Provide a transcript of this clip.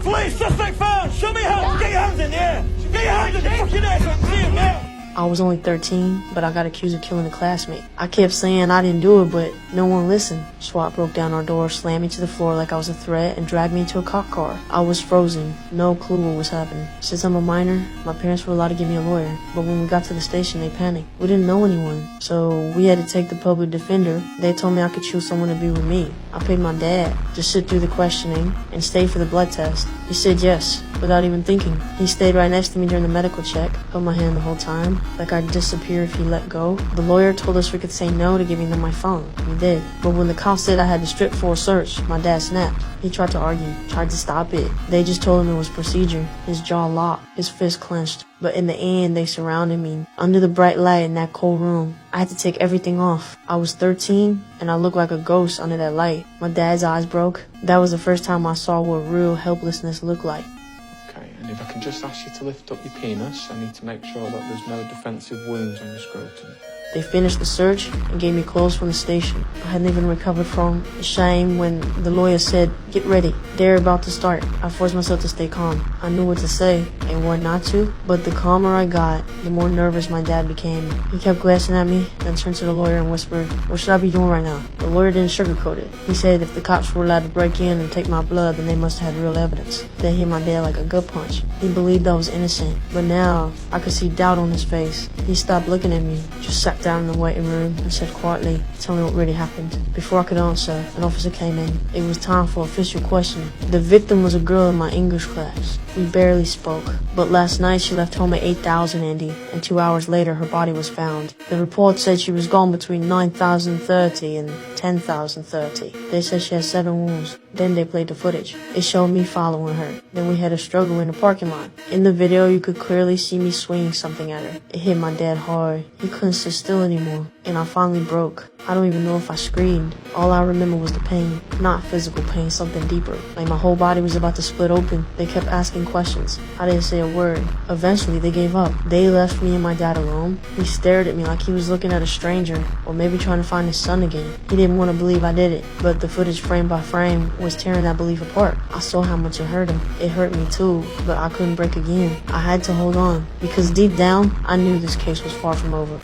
Police, suspect found! Show me your hands! Get your hands in the air! Get your hands in the fucking air so I can see them now! I was only 13, but I got accused of killing a classmate. I kept saying I didn't do it, but no one listened. SWAT broke down our door, slammed me to the floor like I was a threat, and dragged me into a cop car. I was frozen, no clue what was happening. Since I'm a minor, my parents were allowed to give me a lawyer, but when we got to the station, they panicked. We didn't know anyone, so we had to take the public defender. They told me I could choose someone to be with me. I paid my dad to sit through the questioning and stay for the blood test. He said yes, without even thinking. He stayed right next to me during the medical check, held my hand the whole time, like I'd disappear if he let go. The lawyer told us we could say no to giving them my phone. We did. But when the cops said I had to strip for a search, my dad snapped. He tried to argue, tried to stop it. They just told him it was procedure. His jaw locked, his fist clenched. But in the end, they surrounded me. Under the bright light in that cold room, I had to take everything off. I was 13, and I looked like a ghost under that light. My dad's eyes broke. That was the first time I saw what real helplessness looked like. Okay, and if I can just ask you to lift up your penis, I need to make sure that there's no defensive wounds on your scrotum. They finished the search and gave me clothes from the station. I hadn't even recovered from the shame when the lawyer said, "Get ready, they're about to start." I forced myself to stay calm. I knew what to say and what not to, but the calmer I got, the more nervous my dad became. He kept glancing at me, then turned to the lawyer and whispered, "What should I be doing right now?" The lawyer didn't sugarcoat it. He said if the cops were allowed to break in and take my blood, then they must have had real evidence. That hit my dad like a gut punch. He believed I was innocent, but now I could see doubt on his face. He stopped looking at me, just sat down in the waiting room and said quietly, "Tell me what really happened." Before I could answer, an officer came in. It was time for official questioning. The victim was a girl in my English class. We barely spoke, but last night she left home at 8,000 Andy, and 2 hours later her body was found. The report said she was gone between 9,030 and 10,030. They said she had 7 wounds. Then they played the footage. It showed me following her. Then we had a struggle in the parking lot. In the video, you could clearly see me swinging something at her. It hit my dad hard. He couldn't sit still anymore, and I finally broke. I don't even know if I screamed. All I remember was the pain. Not physical pain, something deeper. Like my whole body was about to split open. They kept asking questions. I didn't say a word. Eventually, they gave up. They left me and my dad alone. He stared at me like he was looking at a stranger, or maybe trying to find his son again. He didn't want to believe I did it, but the footage frame by frame was tearing that belief apart. I saw how much it hurt him. It hurt me too, but I couldn't break again. I had to hold on, because deep down, I knew this case was far from over.